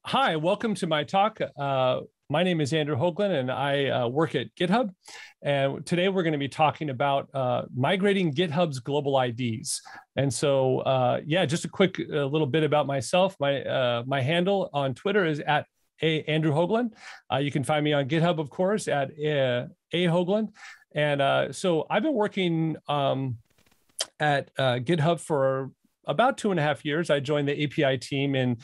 Hi, welcome to my talk. My name is Andrew Hoglund, and I work at GitHub. And today we're going to be talking about migrating GitHub's global IDs. And so, just a quick little bit about myself. My handle on Twitter is at Andrew Hoglund. You can find me on GitHub, of course, at A Hoglund. And so I've been working at GitHub for about 2.5 years. I joined the API team in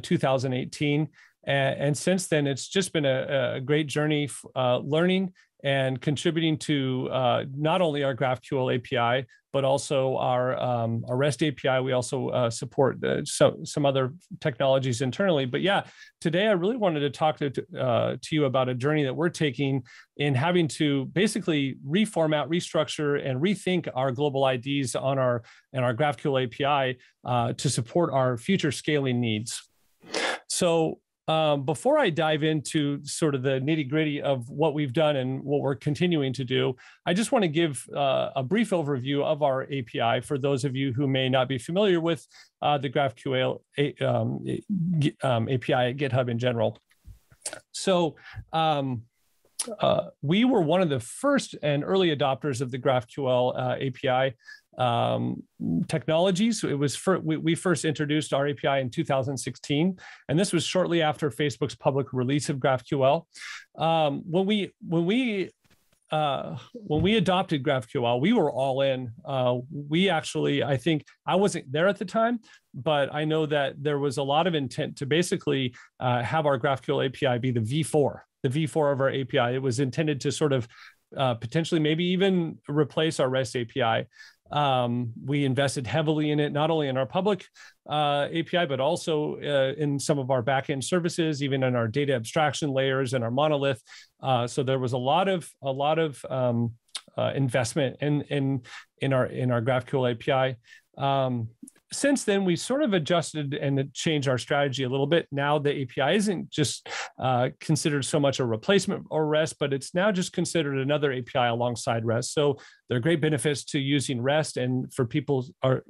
2018. And since then, it's just been a great journey learning and contributing to not only our GraphQL API, but also our REST API. We also support some other technologies internally. But yeah, today I really wanted to talk to you about a journey that we're taking in having to basically reformat, restructure, and rethink our global IDs on our GraphQL API to support our future scaling needs. So before I dive into sort of the nitty-gritty of what we've done and what we're continuing to do, I just want to give a brief overview of our API for those of you who may not be familiar with the GraphQL API at GitHub in general. So we were one of the first and early adopters of the GraphQL API technologies. It was we first introduced our API in 2016, and this was shortly after Facebook's public release of GraphQL. When we adopted GraphQL, we were all in. We actually, I think I wasn't there at the time, but I know that there was a lot of intent to basically have our GraphQL API be the V4 of our API. It was intended to sort of potentially maybe even replace our REST API. We invested heavily in it, not only in our public API, but also in some of our backend services, even in our data abstraction layers and our monolith. So there was a lot of investment in our GraphQL API. Since then, we sort of adjusted and changed our strategy a little bit. Now the API isn't just considered so much a replacement or REST, but it's now just considered another API alongside REST. So there are great benefits to using REST, and for people are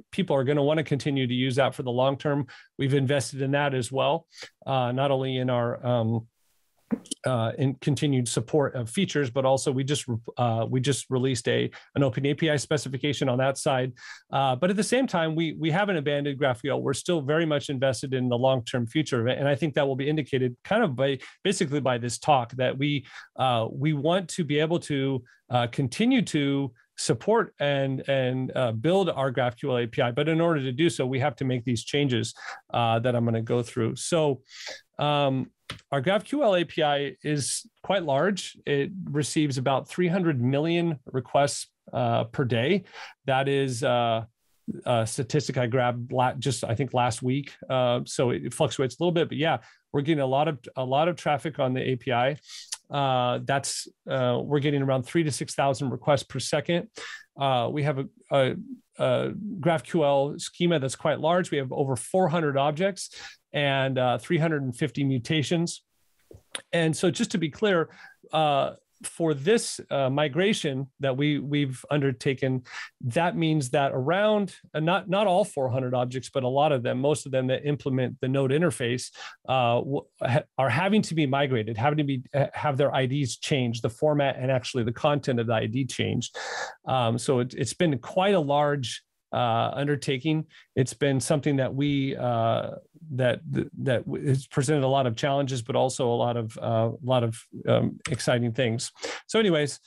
going to want to continue to use that for the long term. We've invested in that as well, not only in our in continued support of features, but also we just released an open API specification on that side. But at the same time, we haven't abandoned GraphQL. We're still very much invested in the long-term future of it, and I think that will be indicated kind of basically by this talk, that we want to be able to continue to support and build our GraphQL API. But in order to do so, we have to make these changes that I'm going to go through. So our GraphQL API is quite large. It receives about 300 million requests per day. That is a statistic I grabbed I think last week. So it fluctuates a little bit, but yeah, we're getting a lot of traffic on the API. We're getting around 3,000 to 6,000 requests per second. We have a GraphQL schema that's quite large. We have over 400 objects and 350 mutations. And so just to be clear, for this migration that we've undertaken, that means that around, not all 400 objects, but a lot of them, most of them that implement the node interface are having to be migrated, have their IDs changed, the format and actually the content of the ID changed. So it's been quite a large undertaking. It's been something that that has presented a lot of challenges, but also a lot of exciting things. So anyways,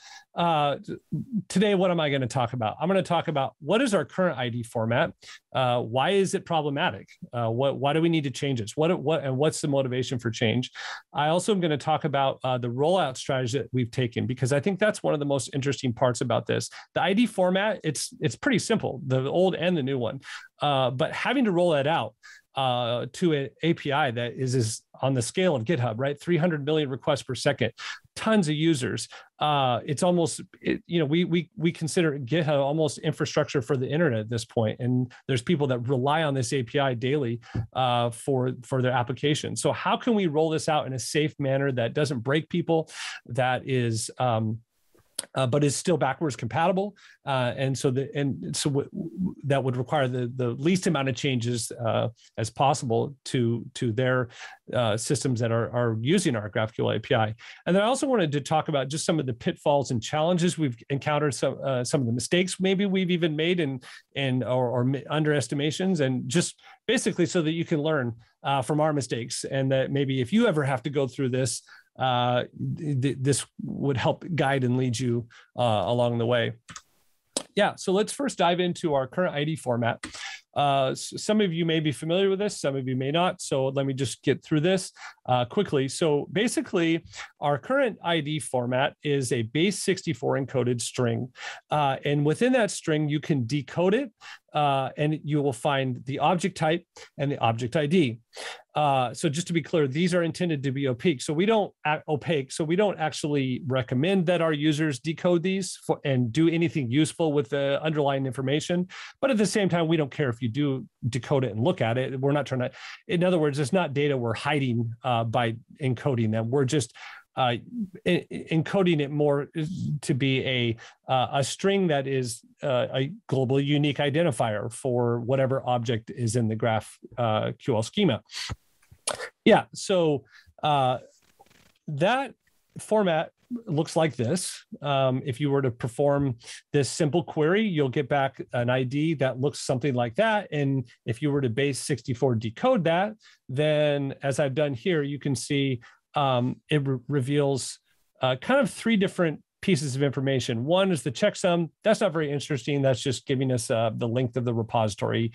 today, what am I going to talk about? I'm going to talk about what is our current ID format? Why is it problematic? Why do we need to change it? And what's the motivation for change? I also am going to talk about the rollout strategy that we've taken, because I think that's one of the most interesting parts about this. The ID format, it's pretty simple, the old and the new one, but having to roll that out to an API that is on the scale of GitHub, right? 300 million requests per second, tons of users. It's almost, we consider GitHub almost infrastructure for the internet at this point. And there's people that rely on this API daily for their application. So how can we roll this out in a safe manner that doesn't break people, that is but is still backwards compatible, and so that would require the least amount of changes as possible to their systems that are using our GraphQL API. And then I also wanted to talk about just some of the pitfalls and challenges we've encountered, some of the mistakes maybe we've even made or underestimations, and just basically so that you can learn from our mistakes, and that maybe if you ever have to go through this, this would help guide and lead you along the way. Yeah, so let's first dive into our current ID format. Some of you may be familiar with this, some of you may not. So let me just get through this quickly. So basically, our current ID format is a base 64 encoded string. And within that string, you can decode it, and you will find the object type and the object ID. So just to be clear, these are intended to be opaque. So we don't actually recommend that our users decode these and do anything useful with the underlying information. But at the same time, we don't care if you do decode it and look at it. We're not trying to, in other words, it's not data we're hiding by encoding them. We're just encoding it more to be a string that is a globally unique identifier for whatever object is in the GraphQL schema. Yeah, so that format looks like this. If you were to perform this simple query, you'll get back an ID that looks something like that. And if you were to base 64 decode that, then as I've done here, you can see it reveals kind of three different pieces of information. One is the checksum. That's not very interesting. That's just giving us the length of the repository.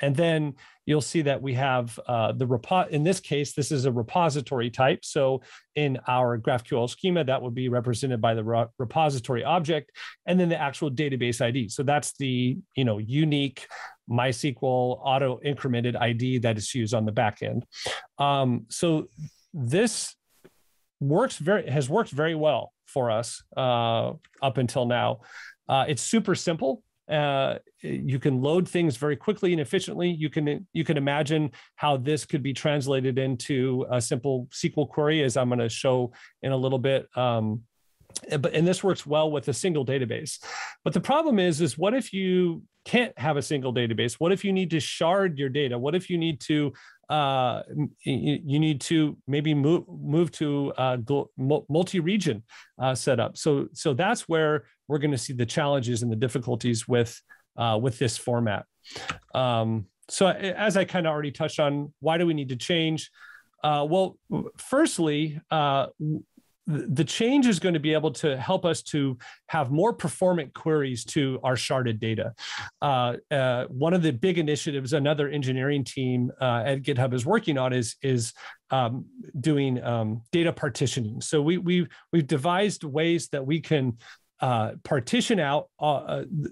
And then you'll see that we have in this case, this is a repository type. So in our GraphQL schema, that would be represented by the repository object, and then the actual database ID. So that's the unique MySQL auto-incremented ID that is used on the back end. So this has worked very well for us up until now. It's super simple. You can load things very quickly and efficiently. You can imagine how this could be translated into a simple SQL query, as I'm going to show in a little bit. And this works well with a single database. But the problem is what if you can't have a single database? What if you need to shard your data? What if you need to maybe move to multi-region setup? So that's where we're going to see the challenges and the difficulties with this format. So as I kind of already touched on, why do we need to change? Well, firstly, the change is going to be able to help us to have more performant queries to our sharded data. One of the big initiatives another engineering team at GitHub is working on is doing data partitioning. So we've devised ways that we can partition out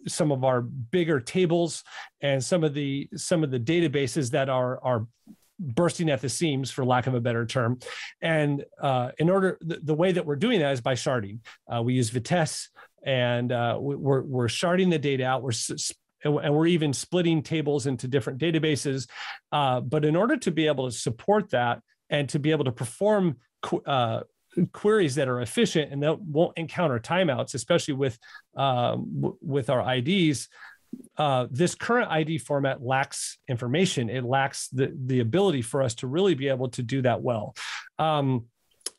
some of our bigger tables and some of the databases that are bursting at the seams, for lack of a better term. And the way that we're doing that is by sharding. We use Vitess, and we're sharding the data out. And we're even splitting tables into different databases. But in order to be able to support that and to be able to perform queries that are efficient and that won't encounter timeouts, especially with our IDs, this current ID format lacks information. It lacks the ability for us to really be able to do that well.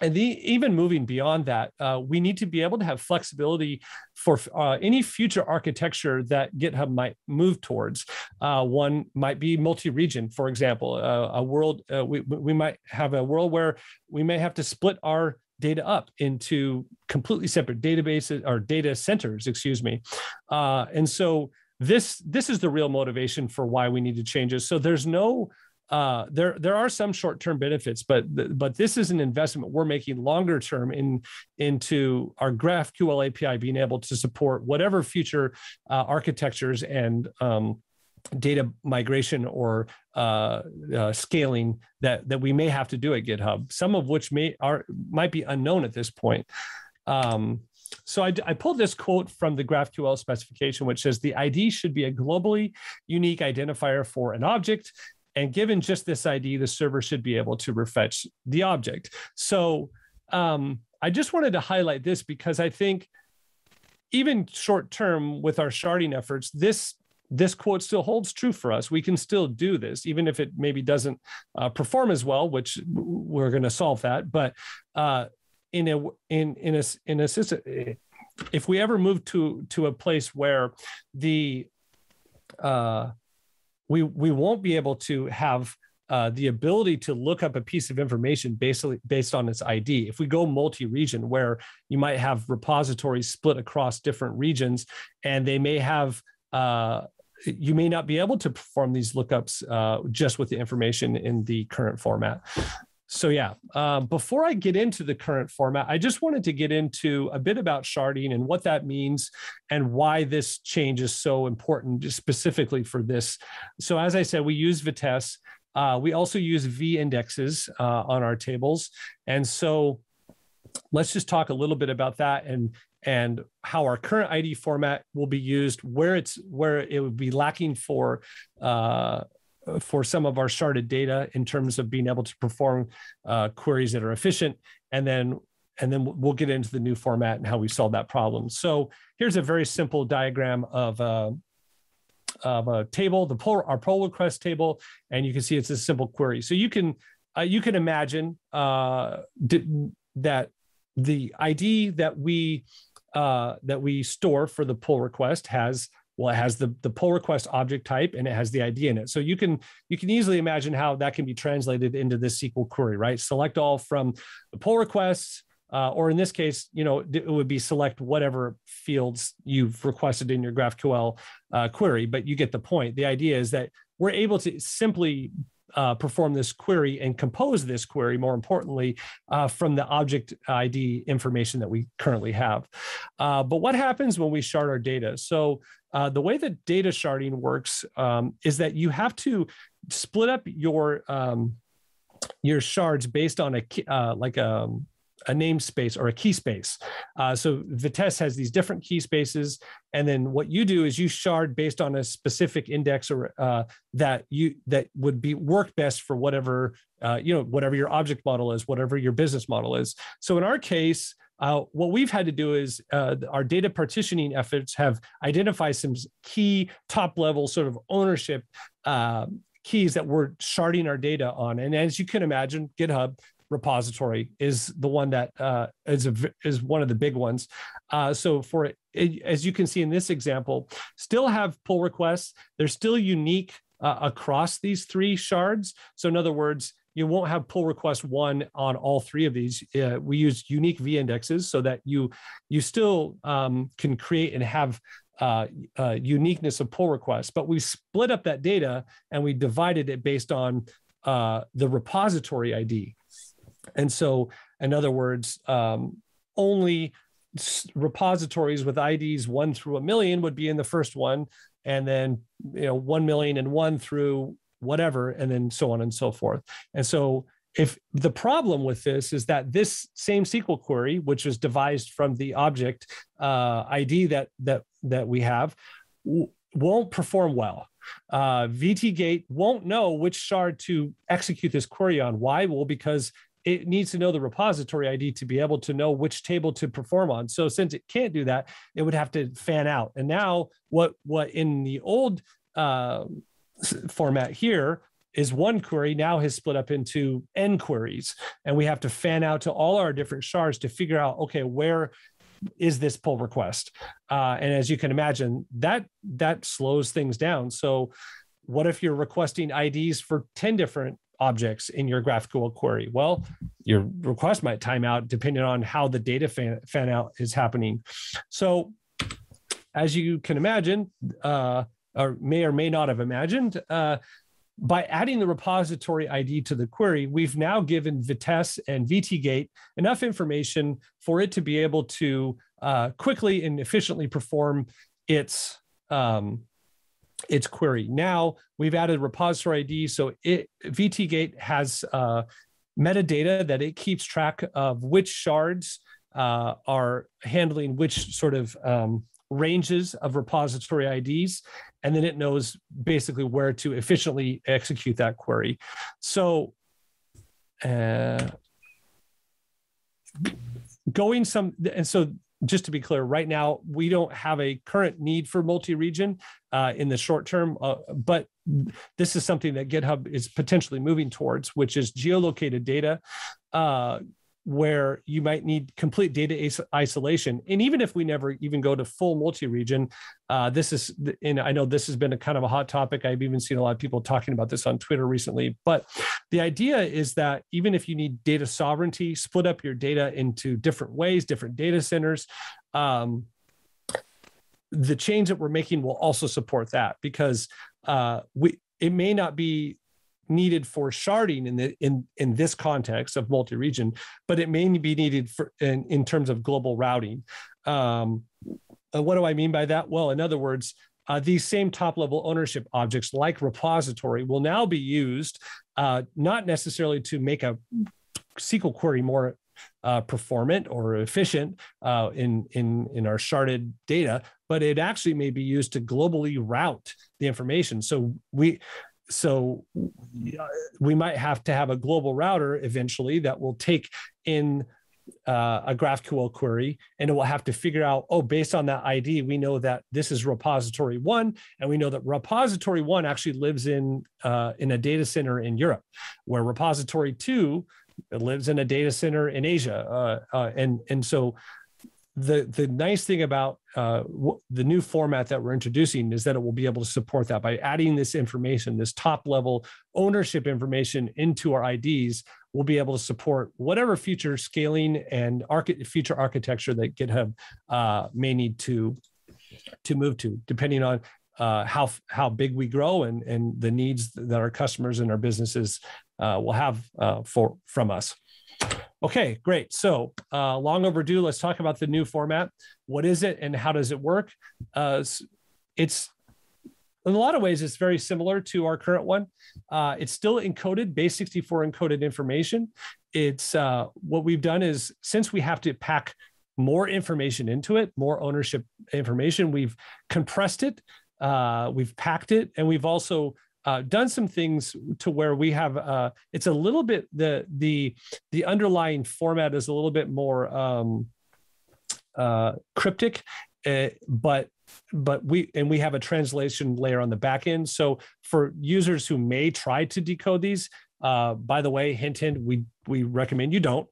And even moving beyond that, we need to be able to have flexibility for any future architecture that GitHub might move towards. One might be multi-region, for example. We might have a world where we may have to split our data up into completely separate databases or data centers, excuse me. And so this is the real motivation for why we need to change it. So there's no there are some short-term benefits, but this is an investment we're making longer term into our GraphQL API being able to support whatever future architectures and data migration or scaling that we may have to do at GitHub, some of which might be unknown at this point. So I pulled this quote from the GraphQL specification, which says the ID should be a globally unique identifier for an object. And given just this ID, the server should be able to refetch the object. So I just wanted to highlight this because I think even short term with our sharding efforts, this quote still holds true for us. We can still do this, even if it maybe doesn't perform as well, which we're going to solve that. But if we ever move to a place where we won't be able to have the ability to look up a piece of information based on its ID. If we go multi-region, where you might have repositories split across different regions, and they may have, you may not be able to perform these lookups just with the information in the current format. So yeah, before I get into the current format, I just wanted to get into a bit about sharding and what that means and why this change is so important, just specifically for this. So as I said, we use Vitess. We also use v-indexes on our tables. And so let's just talk a little bit about that and how our current ID format will be used, where it would be lacking for some of our sharded data in terms of being able to perform queries that are efficient. And then we'll get into the new format and how we solve that problem. So here's a very simple diagram of a table, our pull request table, and you can see it's a simple query. So you can imagine that the ID that we store for the pull request has the pull request object type, and it has the ID in it. So you can easily imagine how that can be translated into this SQL query, right? Select all from the pull requests. Or in this case, it would be select whatever fields you've requested in your GraphQL query, but you get the point. The idea is that we're able to simply perform this query and compose this query, more importantly, from the object ID information that we currently have. But what happens when we shard our data? So the way that data sharding works is that you have to split up your shards based on a namespace or a key space. So Vitess has these different key spaces, and then what you do is you shard based on a specific index or that would work best for whatever whatever your object model is, whatever your business model is. So in our case, what we've had to do is our data partitioning efforts have identified some key top level sort of ownership keys that we're sharding our data on. And as you can imagine, GitHub repository is the one that is one of the big ones. So for it, as you can see in this example, still have pull requests. They're still unique across these three shards. So in other words, you won't have pull request one on all three of these. We use unique v-indexes so that you still can create and have uniqueness of pull requests, but we split up that data and we divided it based on the repository ID. And so, in other words, only repositories with IDs 1 through 1 million would be in the first one, and then 1,000,001 through whatever, and then so on and so forth. And so, if the problem with this is that this same SQL query, which was devised from the object ID that we have, won't perform well. VTGate won't know which shard to execute this query on. Why? Well, because it needs to know the repository ID to be able to know which table to perform on. So since it can't do that, it would have to fan out. And now what in the old format here is one query now has split up into n queries. And we have to fan out to all our different shards to figure out, okay, where is this pull request? And as you can imagine, that slows things down. So what if you're requesting IDs for 10 different objects in your GraphQL query? Well, your request might time out depending on how the data fan out is happening. So as you can imagine, or may not have imagined, by adding the repository ID to the query, we've now given Vitess and VTGate enough information for it to be able to quickly and efficiently perform its query. Now we've added repository ID, so VTGate has metadata that it keeps track of which shards are handling which sort of ranges of repository IDs, and then it knows basically where to efficiently execute that query. So and so just to be clear, right now, we don't have a current need for multi-region in the short term, but this is something that GitHub is potentially moving towards, which is geolocated data, where you might need complete data isolation. And even if we never even go to full multi-region, and I know this has been a kind of a hot topic. I've even seen a lot of people talking about this on Twitter recently, but the idea is that even if you need data sovereignty, split up your data into different ways, different data centers, the change that we're making will also support that, because it may not be needed for sharding in this context of multi-region, but it may be needed in terms of global routing. What do I mean by that? Well, in other words, these same top-level ownership objects like repository will now be used not necessarily to make a SQL query more performant or efficient in our sharded data, but it actually may be used to globally route the information. So we might have to have a global router eventually that will take in a GraphQL query, and it will have to figure out, based on that ID, we know that this is repository 1, and we know that repository 1 actually lives in a data center in Europe, where repository 2 lives in a data center in Asia. And so the nice thing about the new format that we're introducing is that it will be able to support that by adding this information, this top level ownership information into our IDs. We'll be able to support whatever future scaling and future architecture that GitHub may need to move to, depending on how big we grow and the needs that our customers and our businesses will have from us. Okay, great. So long overdue. Let's talk about the new format. What is it and how does it work? It's in a lot of ways, it's very similar to our current one. It's still encoded, base 64 encoded information. It's what we've done is, since we have to pack more information into it, more ownership information, we've compressed it, we've packed it, and we've also done some things to where we have, it's a little bit, the underlying format is a little bit more cryptic, but we have a translation layer on the back end. So for users who may try to decode these, by the way, hint, we recommend you don't.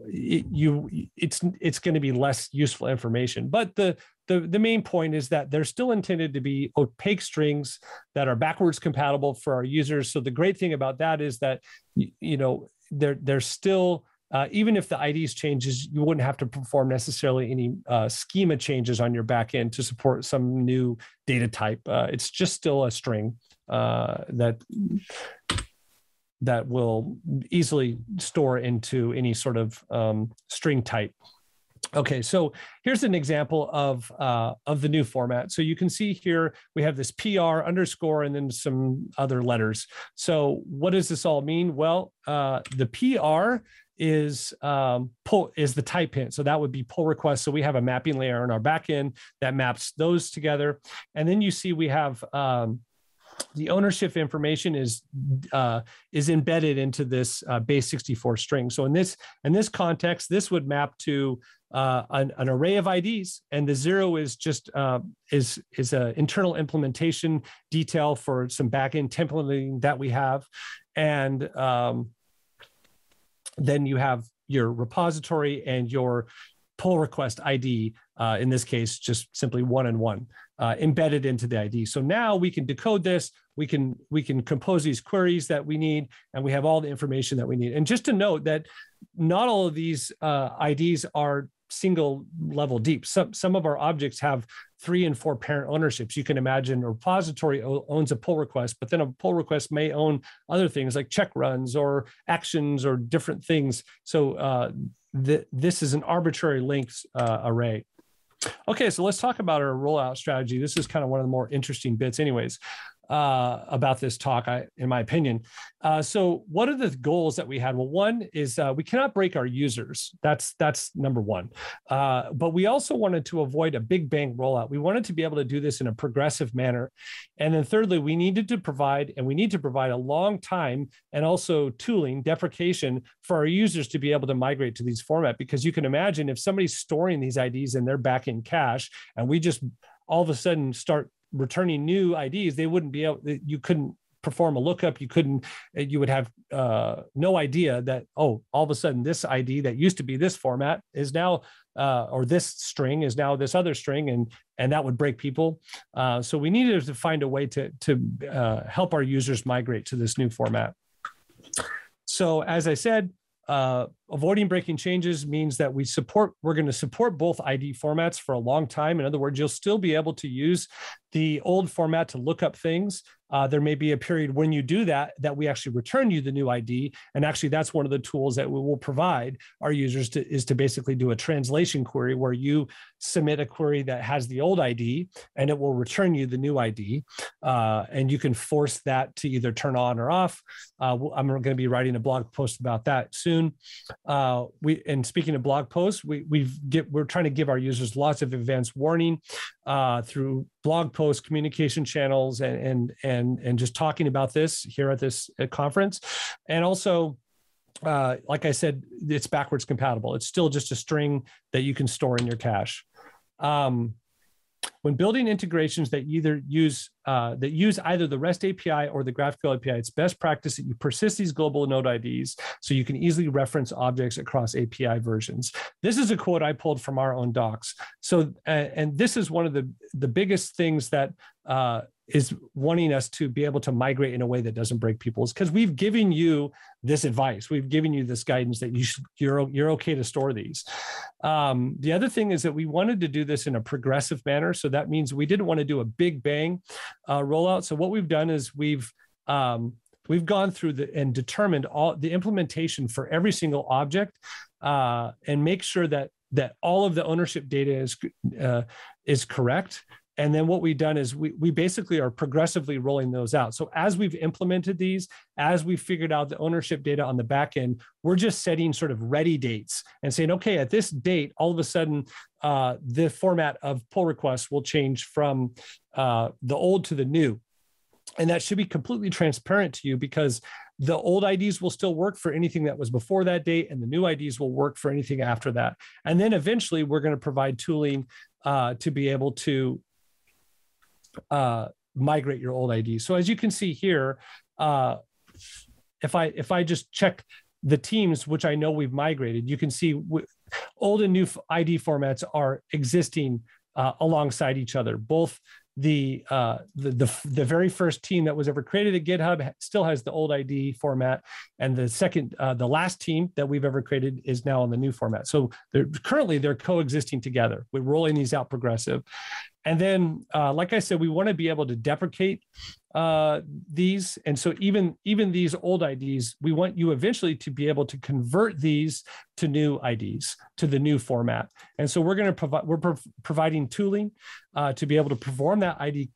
It's going to be less useful information. But the main point is that they're still intended to be opaque strings that are backwards compatible for our users. So the great thing about that is that they're still, even if the IDs changes, you wouldn't have to perform necessarily any schema changes on your backend to support some new data type. It's just still a string that will easily store into any sort of string type. Okay, so here's an example of the new format. So you can see here we have this PR underscore and then some other letters. So what does this all mean? Well, the PR is the type hint. So that would be pull request. So we have a mapping layer on our backend that maps those together. And then you see we have the ownership information is embedded into this base 64 string. So in this context, this would map to an array of IDs, and the 0 is just is an internal implementation detail for some backend templating that we have, and then you have your repository and your pull request ID. In this case, just simply 1 and 1 embedded into the ID. So now we can decode this. We can compose these queries that we need, and we have all the information that we need. And just to note that not all of these IDs are single level deep. Some of our objects have 3 and 4 parent ownerships. You can imagine a repository owns a pull request, but then a pull request may own other things like check runs or actions or different things. So this is an arbitrary links array. Okay, so let's talk about our rollout strategy. This is kind of one of the more interesting bits anyways. about this talk, in my opinion. So what are the goals that we had? Well, one is we cannot break our users. That's number one. But we also wanted to avoid a big bang rollout. We wanted to be able to do this in a progressive manner. And then thirdly, we need to provide a long time and also tooling, deprecation for our users to be able to migrate to these formats. Because you can imagine if somebody's storing these IDs in their backend cache and we just all of a sudden start returning new IDs, they wouldn't be able, you couldn't perform a lookup. You would have no idea that, oh, all of a sudden this ID that used to be this format is now, or this string is now this other string, and that would break people. So we needed to find a way to help our users migrate to this new format. So as I said, avoiding breaking changes means that we're going to support both ID formats for a long time. In other words, you'll still be able to use the old format to look up things. There may be a period when you do that we actually return you the new ID. And actually, that's one of the tools that we will provide our users is to basically do a translation query where you submit a query that has the old ID and it will return you the new ID. And you can force that to either turn on or off. I'm going to be writing a blog post about that soon. And speaking of blog posts, we're trying to give our users lots of advanced warning through blog posts, communication channels, and just talking about this here at this conference. And also, like I said, it's backwards compatible. It's still just a string that you can store in your cache. When building integrations that use either the REST API or the GraphQL API, it's best practice that you persist these global node IDs so you can easily reference objects across API versions. This is a quote I pulled from our own docs. So, and this is one of the biggest things that is wanting us to be able to migrate in a way that doesn't break people's, because we've given you this advice. We've given you this guidance that you're okay to store these. The other thing is that we wanted to do this in a progressive manner. So that means we didn't want to do a big bang rollout. So what we've done is we've gone through and determined all the implementation for every single object and make sure that all of the ownership data is correct. And then what we've done is we basically are progressively rolling those out. So as we've implemented these, as we've figured out the ownership data on the back end, we're just setting sort of ready dates and saying, okay, at this date, all of a sudden, the format of pull requests will change from the old to the new. And that should be completely transparent to you because the old IDs will still work for anything that was before that date, and the new IDs will work for anything after that. And then eventually, we're going to provide tooling to be able to migrate your old ID. So as you can see here, if I just check the teams, which I know we've migrated, you can see old and new ID formats are existing alongside each other. Both the very first team that was ever created at GitHub still has the old ID format, and the last team that we've ever created is now on the new format. So they're coexisting together. We're rolling these out progressive. And then, like I said, we want to be able to deprecate these. And so even these old IDs, we want you eventually to be able to convert these to new IDs, to the new format. And so we're providing tooling to be able to perform that ID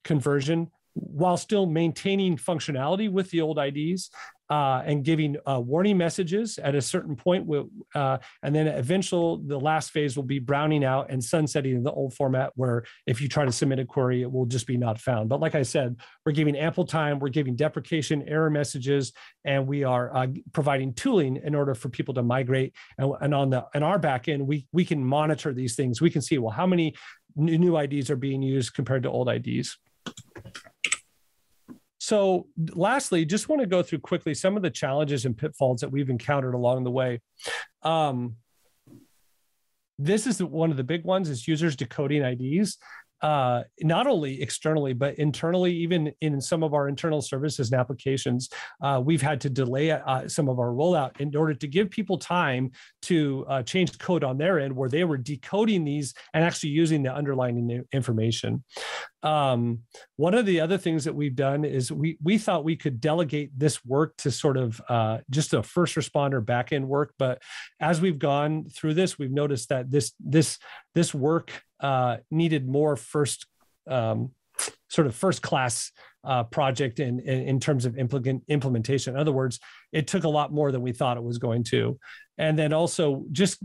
conversion while still maintaining functionality with the old IDs. And giving warning messages at a certain point. And then the last phase will be browning out and sunsetting in the old format, where if you try to submit a query, it will just be not found. But like I said, we're giving ample time, we're giving deprecation, error messages, and we are providing tooling in order for people to migrate. And on our back end, we can monitor these things. We can see, well, how many new IDs are being used compared to old IDs. So lastly, just want to go through quickly some of the challenges and pitfalls that we've encountered along the way. This is one of the big ones, is users decoding IDs, not only externally, but internally. Even in some of our internal services and applications, we've had to delay some of our rollout in order to give people time to change code on their end, where they were decoding these and actually using the underlying information. One of the other things that we've done is we thought we could delegate this work to sort of just a first responder backend work, but as we've gone through this, we've noticed that this work needed more first sort of first-class project in terms of implementation. In other words, it took a lot more than we thought it was going to. And then also just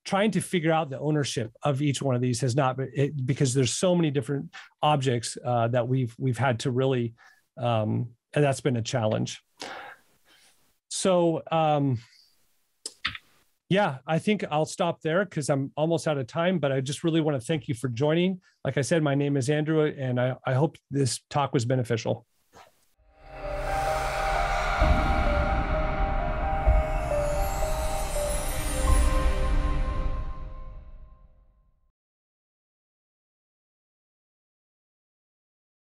trying to figure out the ownership of each one of these has not been, because there's so many different objects that we've had to really, and that's been a challenge. So yeah, I think I'll stop there because I'm almost out of time, but I just really want to thank you for joining. Like I said, my name is Andrew, and I hope this talk was beneficial.